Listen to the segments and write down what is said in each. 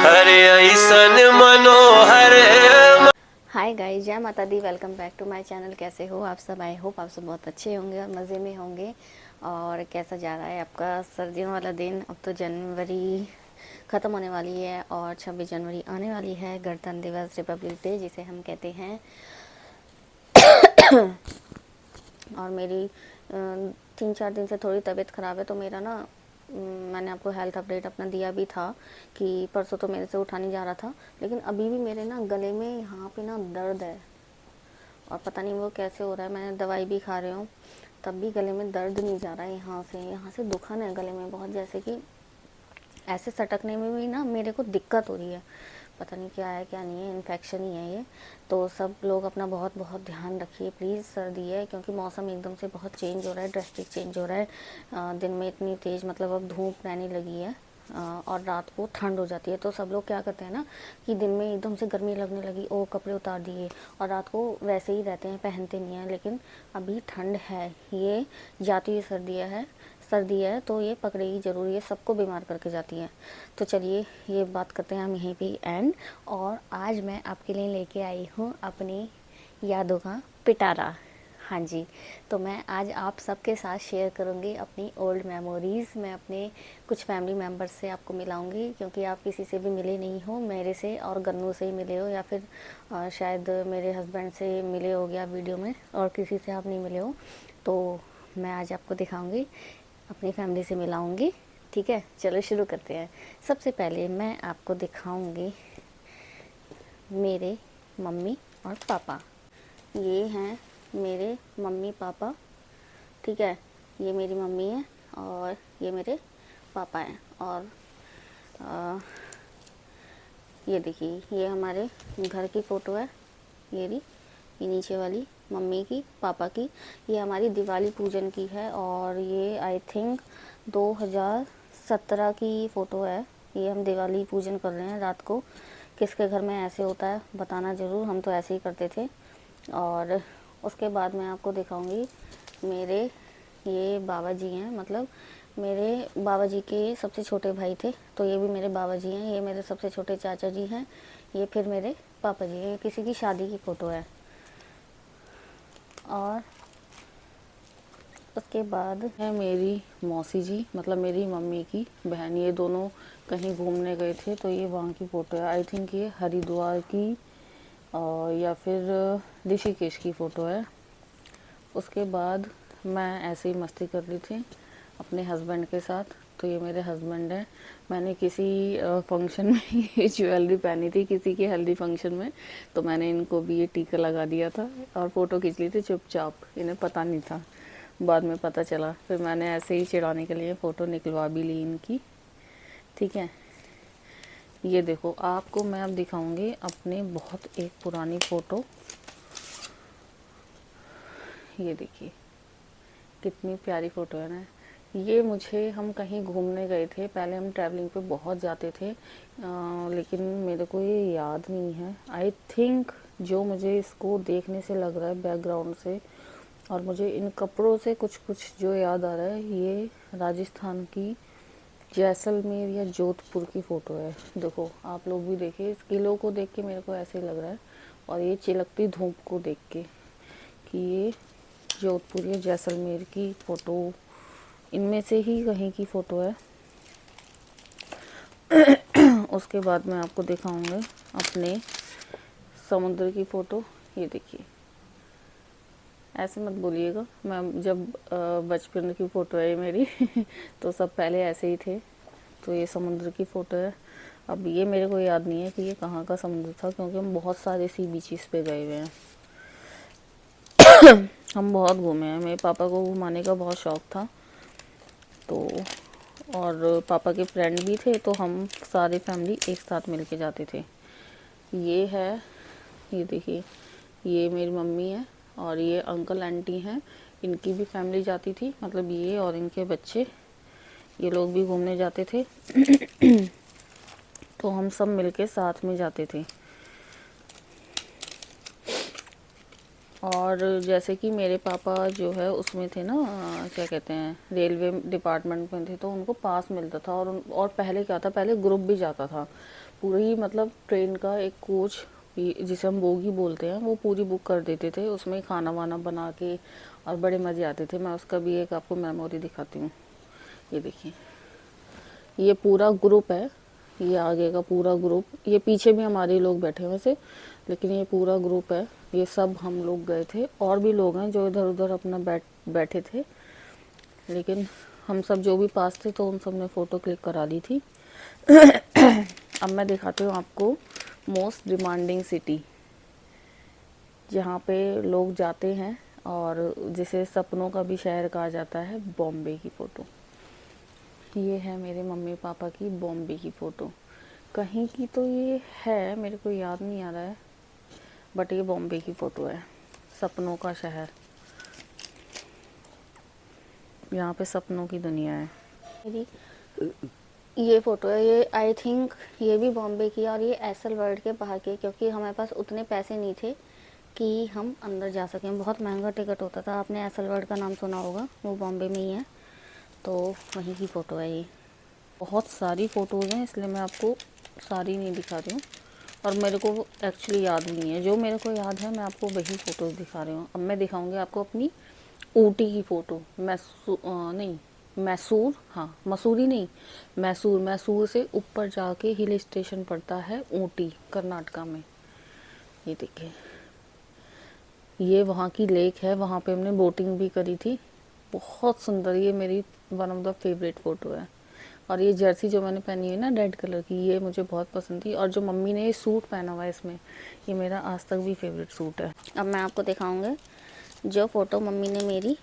हरे ऐसन मनोहर। हाय गाइस, जय माता दी। Welcome back to my channel. कैसे हो आप सब? आई होप आप सब बहुत अच्छे होंगे और मज़े में होंगे। और कैसा जा रहा है आपका सर्दियों वाला दिन? अब तो जनवरी ख़त्म होने वाली है और 26 जनवरी आने वाली है, गणतंत्र दिवस, रिपब्लिक डे जिसे हम कहते हैं। और मेरी 3-4 दिन से थोड़ी तबीयत ख़राब है, तो मेरा ना मैंने आपको हेल्थ अपडेट अपना दिया भी था कि परसों तो मेरे से उठा नहीं जा रहा था, लेकिन अभी भी मेरे ना गले में यहाँ पे ना दर्द है और पता नहीं वो कैसे हो रहा है। मैंने दवाई भी खा रही हूँ, तब भी गले में दर्द नहीं जा रहा है। यहाँ से दुखन है गले में बहुत, जैसे कि ऐसे सटकने में भी ना मेरे को दिक्कत हो रही है। पता नहीं क्या है क्या नहीं है, इन्फेक्शन ही है ये। तो सब लोग अपना बहुत बहुत ध्यान रखिए प्लीज़। सर्दी है क्योंकि मौसम एकदम से बहुत चेंज हो रहा है, ड्रास्टिक चेंज हो रहा है। दिन में इतनी तेज़ मतलब अब धूप रहने लगी है और रात को ठंड हो जाती है। तो सब लोग क्या करते हैं ना कि दिन में एकदम से गर्मी लगने लगी, ओ कपड़े उतार दिए, और रात को वैसे ही रहते हैं, पहनते नहीं हैं। लेकिन अभी ठंड है, ये जाती हुई सर्दी है तो ये पकड़ेगी ज़रूर, ये सबको बीमार करके जाती है। तो चलिए ये बात करते हैं हम यहीं पे एंड। और आज मैं आपके लिए लेके आई हूँ अपनी यादों का पिटारा। हाँ जी, तो मैं आज आप सबके साथ शेयर करूँगी अपनी ओल्ड मेमोरीज़। मैं अपने कुछ फैमिली मेम्बर्स से आपको मिलाऊंगी, क्योंकि आप किसी से भी मिले नहीं हो, मेरे से और गन्नू से ही मिले हो, या फिर शायद मेरे हस्बैंड से मिले हो गया वीडियो में, और किसी से आप नहीं मिले हो। तो मैं आज आपको दिखाऊंगी, अपनी फैमिली से मिलाऊंगी। ठीक है, चलो शुरू करते हैं। सबसे पहले मैं आपको दिखाऊंगी मेरे मम्मी और पापा। ये हैं मेरे मम्मी पापा। ठीक है, ये मेरी मम्मी है और ये मेरे पापा हैं। और ये देखिए, ये हमारे घर की फ़ोटो है। ये नीचे वाली मम्मी की, पापा की। ये हमारी दिवाली पूजन की है और ये आई थिंक 2017 की फ़ोटो है। ये हम दिवाली पूजन कर रहे हैं रात को। किसके घर में ऐसे होता है बताना ज़रूर, हम तो ऐसे ही करते थे। और उसके बाद मैं आपको दिखाऊंगी मेरे ये बाबा जी हैं, मतलब मेरे बाबा जी के सबसे छोटे भाई थे, तो ये भी मेरे बाबा जी हैं। ये मेरे सबसे छोटे चाचा जी हैं। ये फिर मेरे पापा जी हैं। ये किसी की शादी की फ़ोटो है। और उसके बाद है मेरी मौसी जी, मतलब मेरी मम्मी की बहन। ये दोनों कहीं घूमने गए थे, तो ये वहाँ की फ़ोटो है। आई थिंक ये हरिद्वार की या फिर ऋषिकेश की फ़ोटो है। उसके बाद मैं ऐसे ही मस्ती कर रही थी अपने हस्बैंड के साथ। तो ये मेरे हस्बैंड हैं। मैंने किसी फंक्शन में ये ज्वेलरी पहनी थी, किसी के हल्दी फंक्शन में, तो मैंने इनको भी ये टीका लगा दिया था और फ़ोटो खींच ली थी चुपचाप। इन्हें पता नहीं था, बाद में पता चला। फिर मैंने ऐसे ही चिढ़ाने के लिए फ़ोटो निकलवा भी ली इनकी। ठीक है, ये देखो, आपको मैं अब दिखाऊंगी अपनी बहुत एक पुरानी फ़ोटो। ये देखिए कितनी प्यारी फ़ोटो है ना। ये मुझे, हम कहीं घूमने गए थे, पहले हम ट्रैवलिंग पे बहुत जाते थे, लेकिन मेरे को ये याद नहीं है। आई थिंक जो मुझे इसको देखने से लग रहा है बैकग्राउंड से, और मुझे इन कपड़ों से कुछ कुछ जो याद आ रहा है, ये राजस्थान की जैसलमेर या जोधपुर की फ़ोटो है। देखो आप लोग भी देखिए, इस किलो को देख के मेरे को ऐसे लग रहा है, और ये चिलकती धूप को देख के कि ये जोधपुर या जैसलमेर की फ़ोटो, इनमें से ही कहीं की फ़ोटो है। उसके बाद मैं आपको दिखाऊंगा अपने समुद्र की फ़ोटो। ये देखिए, ऐसे मत बोलिएगा, मैं जब बचपन की फ़ोटो है ये मेरी तो सब पहले ऐसे ही थे। तो ये समुद्र की फ़ोटो है। अब ये मेरे को याद नहीं है कि ये कहाँ का समुद्र था, क्योंकि हम बहुत सारे सी बीचेस पे गए हुए हैं। हम बहुत घूमे हैं, मेरे पापा को घुमाने का बहुत शौक़ था। तो और पापा के फ्रेंड भी थे, तो हम सारी फैमिली एक साथ मिल के जाते थे। ये है, ये देखिए, ये मेरी मम्मी है और ये अंकल आंटी हैं, इनकी भी फैमिली जाती थी, मतलब ये और इनके बच्चे, ये लोग भी घूमने जाते थे। तो हम सब मिलके साथ में जाते थे। और जैसे कि मेरे पापा जो है उसमें थे ना, क्या कहते हैं, रेलवे डिपार्टमेंट में थे, तो उनको पास मिलता था। और पहले क्या था, पहले ग्रुप भी जाता था, पूरी मतलब ट्रेन का एक कोच जिसे हम बोगी बोलते हैं वो पूरी बुक कर देते थे, उसमें खाना वाना बना के और बड़े मज़े आते थे। मैं उसका भी एक आपको मेमोरी दिखाती हूँ। ये देखिए, ये पूरा ग्रुप है, ये आगे का पूरा ग्रुप, ये पीछे भी हमारे लोग बैठे हुए थे, लेकिन ये पूरा ग्रुप है, ये सब हम लोग गए थे। और भी लोग हैं जो इधर उधर अपना बैठे थे, लेकिन हम सब जो भी पास थे तो उन सब ने फ़ोटो क्लिक करा दी थी। अब मैं दिखाती हूँ आपको मोस्ट डिमांडिंग सिटी, जहाँ पे लोग जाते हैं और जिसे सपनों का भी शहर कहा जाता है, बॉम्बे की फ़ोटो। ये है मेरे मम्मी पापा की बॉम्बे की फ़ोटो। कहीं की तो ये है, मेरे को याद नहीं आ रहा है, बट ये बॉम्बे की फ़ोटो है, सपनों का शहर। यहाँ पे सपनों की दुनिया है। मेरी ये फ़ोटो है, ये आई थिंक ये भी बॉम्बे की है और ये एसएल वर्ल्ड के बाहर की है, क्योंकि हमारे पास उतने पैसे नहीं थे कि हम अंदर जा सकें। बहुत महंगा टिकट होता था। आपने एसएल वर्ल्ड का नाम सुना होगा, वो बॉम्बे में ही है, तो वहीं की फ़ोटो है ये। बहुत सारी फ़ोटोज़ हैं, इसलिए मैं आपको सारी नहीं दिखा रही हूँ, और मेरे को एक्चुअली याद भी नहीं है। जो मेरे को याद है मैं आपको वही फ़ोटोज़ दिखा रही हूँ। अब मैं दिखाऊंगी आपको अपनी ऊटी की फ़ोटो। नहीं, मैसूर, हाँ मसूरी नहीं, मैसूर। मैसूर से ऊपर जाके हिल स्टेशन पड़ता है ऊटी, कर्नाटका में। ये देखिए, ये वहाँ की लेक है, वहाँ पे हमने बोटिंग भी करी थी, बहुत सुंदर। ये मेरी one of the favourite photo है। और ये जर्सी जो मैंने पहनी है ना रेड कलर की, ये मुझे बहुत पसंद थी। और जो मम्मी ने ये सूट पहना हुआ है इसमें, ये मेरा आज तक भी फेवरेट सूट है। अब मैं आपको दिखाऊंगी जो फ़ोटो मम्मी ने मेरी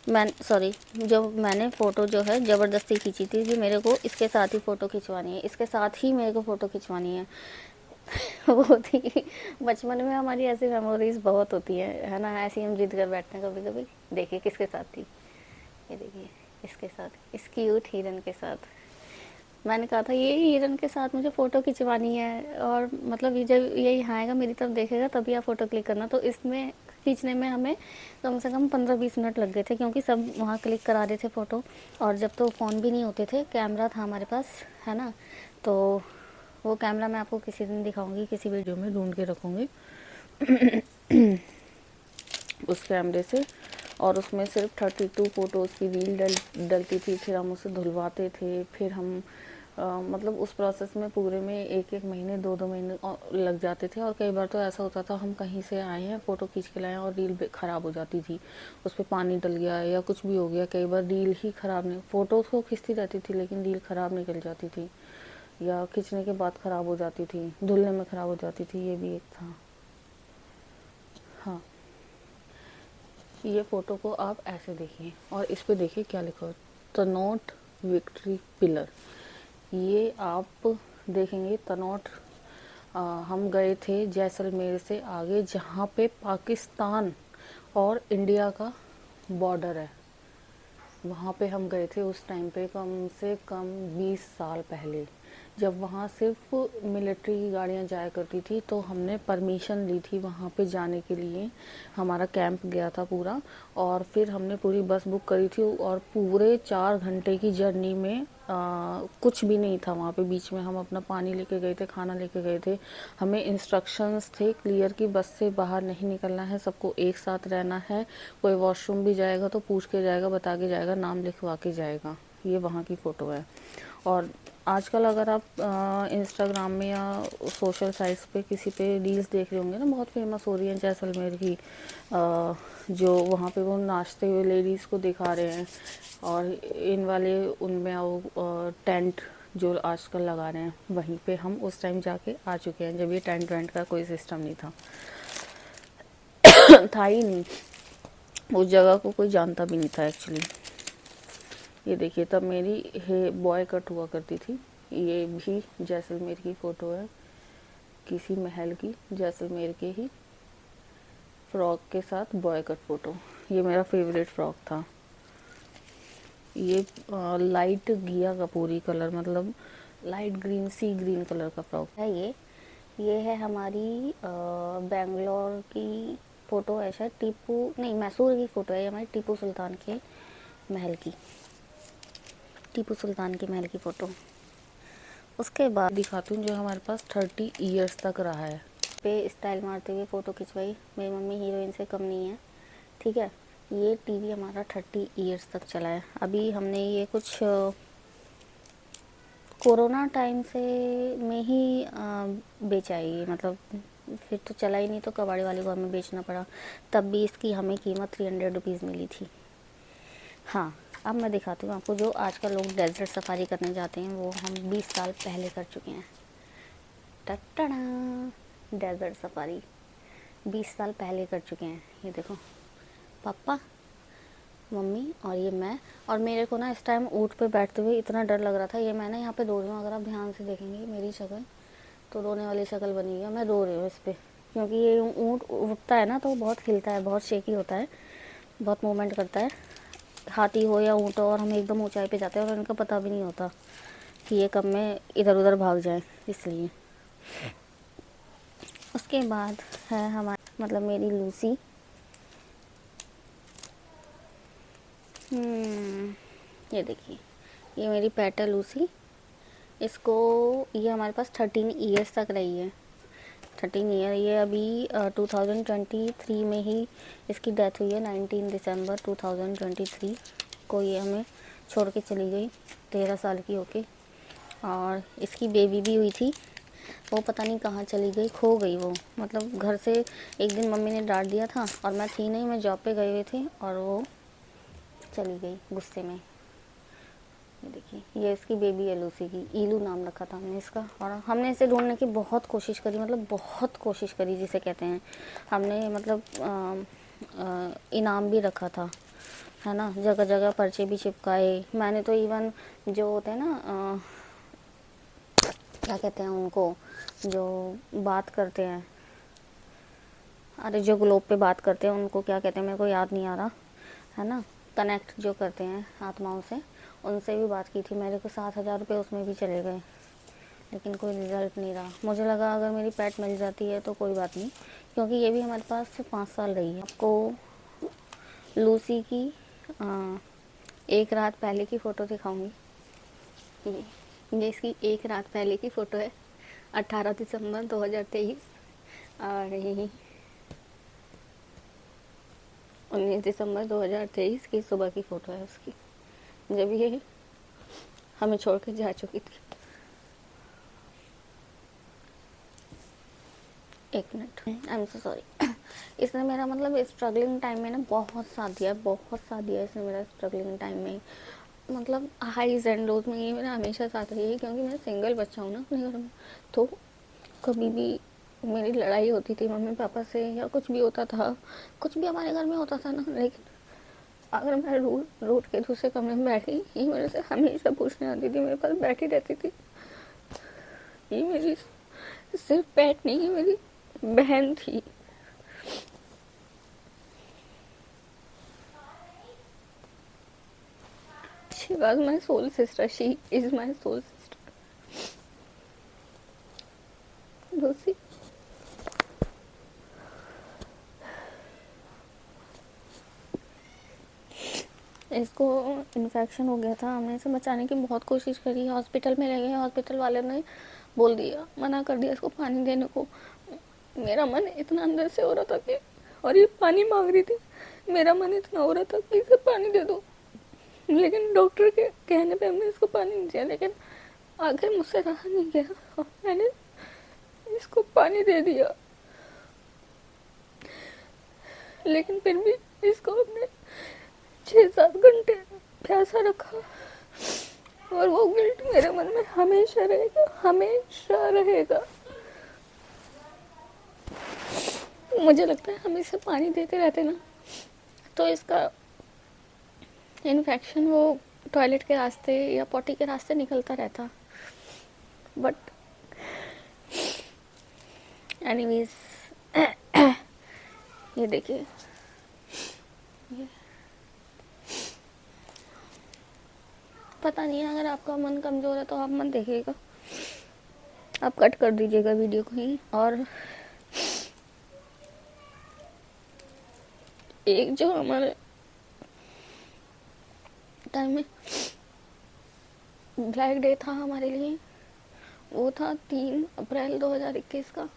जो मैंने फ़ोटो जो है ज़बरदस्ती खींची थी कि मेरे को इसके साथ ही फ़ोटो खिंचवानी है, इसके साथ ही मेरे को फ़ोटो खिंचवानी है। वो थी बचपन में हमारी ऐसी मेमोरीज बहुत होती है ना, ऐसी हम जिद कर बैठते हैं कभी कभी। देखिए किसके साथ थी, ये देखिए इसके साथ, इस क्यूट हिरन के साथ। मैंने कहा था ये हिरन के साथ मुझे फ़ोटो खिंचवानी है, और मतलब ये जब ये यहाँ आएगा मेरी तरफ देखेगा तभी आप फ़ोटो क्लिक करना। तो इसमें खींचने में हमें कम से कम 15-20 मिनट लग गए थे, क्योंकि सब वहाँ क्लिक करा रहे थे फ़ोटो। और जब तो फ़ोन भी नहीं होते थे, कैमरा था हमारे पास, है ना, तो वो कैमरा मैं आपको किसी दिन दिखाऊंगी, किसी वीडियो में ढूंढ के रखूँगी उस कैमरे से। और उसमें सिर्फ 32 फ़ोटोज़ की रील डलती थी, फिर हम उसे धुलवाते थे, फिर हम मतलब उस प्रोसेस में पूरे में 1-1 महीने 2-2 महीने लग जाते थे। और कई बार तो ऐसा होता था हम कहीं से आए हैं, फ़ोटो खींच के लाए हैं और रील ख़राब हो जाती थी, उस पर पानी डल गया या कुछ भी हो गया। कई बार रील ही ख़राब नहीं, फ़ोटो तो खींचती रहती थी लेकिन रील ख़राब निकल जाती थी, या खींचने के बाद ख़राब हो जाती थी, धुलने में ख़राब हो जाती थी। ये भी एक था। हाँ, ये फ़ोटो को आप ऐसे देखिए और इस पे देखिए क्या लिखा है, तनोट विक्ट्री पिलर। ये आप देखेंगे तनोट, हम गए थे जैसलमेर से आगे, जहाँ पे पाकिस्तान और इंडिया का बॉर्डर है, वहाँ पे हम गए थे उस टाइम पे, कम से कम 20 साल पहले, जब वहाँ सिर्फ मिलिट्री की गाड़ियाँ जाया करती थी। तो हमने परमिशन ली थी वहाँ पे जाने के लिए, हमारा कैंप गया था पूरा, और फिर हमने पूरी बस बुक करी थी। और पूरे 4 घंटे की जर्नी में कुछ भी नहीं था वहाँ पे। बीच में हम अपना पानी लेके गए थे, खाना लेके गए थे, हमें इंस्ट्रक्शंस थे क्लियर कि बस से बाहर नहीं निकलना है, सबको एक साथ रहना है, कोई वॉशरूम भी जाएगा तो पूछ के जाएगा, बता के जाएगा, नाम लिखवा के जाएगा। ये वहाँ की फ़ोटो है। और आजकल अगर आप इंस्टाग्राम में या सोशल साइट्स पे किसी पे रील्स देख रहे होंगे ना, बहुत फेमस हो रही हैं जैसलमेर की, जो वहाँ पे वो नाचते हुए लेडीज़ को दिखा रहे हैं, और इन वाले उनमें वो टेंट जो आजकल लगा रहे हैं, वहीं पे हम उस टाइम जाके आ चुके हैं जब ये टेंट वेंट का कोई सिस्टम नहीं था था ही नहीं, उस जगह को कोई जानता भी नहीं था एक्चुअली। ये देखिए, तब मेरी बॉय कट हुआ करती थी। ये भी जैसलमेर की फ़ोटो है, किसी महल की, जैसलमेर के ही फ्रॉक के साथ बॉय कट फ़ोटो। ये मेरा फेवरेट फ्रॉक था। ये लाइट घिया का पूरी कलर, मतलब लाइट ग्रीन, सी ग्रीन कलर का फ्रॉक है। ये है हमारी बेंगलोर की फ़ोटो है, शायद टीपू नहीं, मैसूर की फ़ोटो है, ये हमारी टीपू सुल्तान के महल की, टीपू सुल्तान के महल की फ़ोटो। उसके बाद दिखाती हूँ जो हमारे पास 30 ईयर्स तक रहा है। पे स्टाइल मारते हुए फ़ोटो खिंचवाई। मेरी मम्मी हीरोइन से कम नहीं है, ठीक है। ये टीवी हमारा 30 ईयर्स तक चला है। अभी हमने ये कुछ कोरोना टाइम से में ही बेचा है ये, मतलब फिर तो चला ही नहीं, तो कबाड़ी वाले को हमें बेचना पड़ा। तब भी इसकी हमें कीमत 300 रुपीज़ मिली थी। हाँ, अब मैं दिखाती हूँ आपको, जो आजकल लोग डेजर्ट सफारी करने जाते हैं वो हम 20 साल पहले कर चुके हैं। टटड़ा, डेजर्ट सफारी 20 साल पहले कर चुके हैं। ये देखो, पापा, मम्मी और ये मैं। और मेरे को ना इस टाइम ऊँट पे बैठते हुए इतना डर लग रहा था। ये मैं ना यहाँ पे रो रही हूँ, अगर आप ध्यान से देखेंगे मेरी शक्ल तो रोने वाली शक्ल बनी हुई है। मैं रो रही हूँ इस पर, क्योंकि ये ऊँट उठता है ना तो बहुत हिलता है, बहुत शेकी होता है, बहुत मूवमेंट करता है। हाथी हो या ऊँट हो, और हम एकदम ऊंचाई पे जाते हैं और उनका पता भी नहीं होता कि ये कब में इधर उधर भाग जाए, इसलिए। उसके बाद है हमारी, मतलब मेरी लूसी। ये देखिए, ये मेरी पेट है लूसी। इसको, ये हमारे पास 13 ईयर्स तक रही है। 13 ईयर। ये अभी 2023 में ही इसकी डेथ हुई है। 19 दिसंबर 2023 को ये हमें छोड़ के चली गई, 13 साल की होके। और इसकी बेबी भी हुई थी, वो पता नहीं कहाँ चली गई, खो गई वो। मतलब घर से एक दिन मम्मी ने डांट दिया था और मैं थी नहीं, मैं जॉब पे गई हुई थी और वो चली गई गुस्से में। ये देखिए, ये इसकी बेबी है लूसी की। ईलू नाम रखा था हमने इसका। और हमने इसे ढूंढने की बहुत कोशिश करी, मतलब बहुत कोशिश करी जिसे कहते हैं। हमने मतलब इनाम भी रखा था, है ना, जगह जगह पर्चे भी चिपकाए। मैंने तो इवन जो होते हैं ना क्या कहते हैं उनको, जो बात करते हैं, अरे जो ग्लोब पे बात करते हैं उनको क्या कहते हैं, मेरे को याद नहीं आ रहा, है ना, कनेक्ट जो करते हैं आत्माओं से, उनसे भी बात की थी। मेरे को 7,000 रुपये उसमें भी चले गए, लेकिन कोई रिज़ल्ट नहीं रहा। मुझे लगा अगर मेरी पेट मिल जाती है तो कोई बात नहीं, क्योंकि ये भी हमारे पास 5 साल रही है। आपको लूसी की एक रात पहले की फ़ोटो दिखाऊंगी। ये इसकी एक रात पहले की फ़ोटो है, 18 दिसंबर 2023। और 19 दिसंबर 2023 की सुबह की फ़ोटो है उसकी, जब ये हमें छोड़ कर जा चुकी थी। एक minute, I am so sorry. इसने मेरा मतलब स्ट्रगलिंग टाइम में ना बहुत साथ दिया, बहुत साथ दिया इसने मेरा स्ट्रगलिंग टाइम में। मतलब हाईज एंड लोज में ये मेरा हमेशा साथ रही है, क्योंकि मैं सिंगल बच्चा हूँ ना अपने घर में। तो कभी भी मेरी लड़ाई होती थी मम्मी पापा से, या कुछ भी होता था, कुछ भी हमारे घर में होता था ना, लेकिन अगर मैं रोड के दूसरे कमरे में बैठी, ये मेरे से हमेशा पूछने आती थी, मेरे पास बैठी रहती थी। ये मेरी सिर्फ पेट नहीं, ये मेरी बहन थी। She was my soul sister. She is my soul sister. Lucy. इसको इन्फेक्शन हो गया था, हमने इसे बचाने की बहुत कोशिश करी, हॉस्पिटल में ले गए, हॉस्पिटल वाले ने बोल दिया, मना कर दिया इसको पानी देने को। मेरा मन इतना अंदर से हो रहा था कि, और ये पानी मांग रही थी, मेरा मन इतना हो रहा था कि इसे पानी दे दो, लेकिन डॉक्टर के कहने पे हमने इसको पानी नहीं दिया। लेकिन आखिर मुझसे रहा नहीं गया और मैंने इसको पानी दे दिया। लेकिन फिर भी इसको हमने 6-7 घंटे प्यासा रखा, और वो गिल्ट मेरे मन में हमेशा रहेगा, हमेशा रहेगा। मुझे लगता है हम इसे पानी देते रहते ना तो इसका इन्फेक्शन वो टॉयलेट के रास्ते या पॉटी के रास्ते निकलता रहता। बट एनीवेज, ये देखिए, ये पता नहीं, अगर आपका मन कमज़ोर है तो आप मत देखिएगा, आप कट कर दीजिएगा वीडियो को ही। और एक जो हमारे टाइम में ब्लैक डे था हमारे लिए, वो था 3 अप्रैल 2021 का,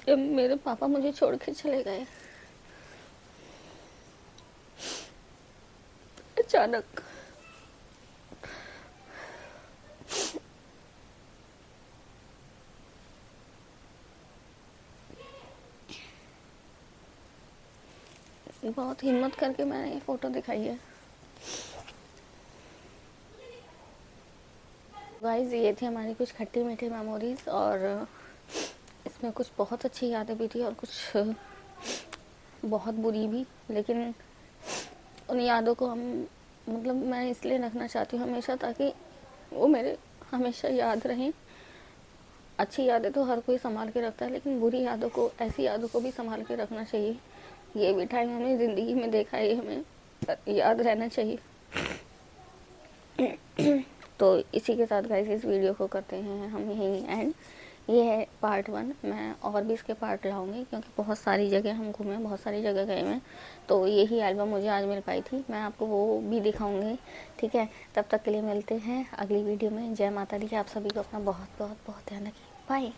जब मेरे पापा मुझे छोड़ के चले गए अचानक। बहुत हिम्मत करके मैंने ये फोटो दिखाई है। गाइस, ये थी हमारी कुछ खट्टी मीठी मेमोरीज, और इसमें कुछ बहुत अच्छी यादें भी थी और कुछ बहुत बुरी भी, लेकिन उन यादों को हम मतलब मैं इसलिए रखना चाहती हूँ हमेशा, ताकि वो मेरे हमेशा याद रहें। अच्छी यादें तो हर कोई संभाल के रखता है, लेकिन बुरी यादों को, ऐसी यादों को भी संभाल के रखना चाहिए। ये भी टाइम हमें ज़िंदगी में देखा है, हमें याद रहना चाहिए। तो इसी के साथ गाइस इस वीडियो को करते हैं हम यहीं एंड। ये है पार्ट 1। मैं और भी इसके पार्ट लाऊंगी, क्योंकि बहुत सारी जगह हम घूमे, बहुत सारी जगह गए हैं। तो यही एल्बम मुझे आज मिल पाई थी, मैं आपको वो भी दिखाऊंगी। ठीक है, तब तक के लिए मिलते हैं अगली वीडियो में। जय माता दी। आप सभी को अपना बहुत बहुत बहुत ध्यान रखिए। बाय।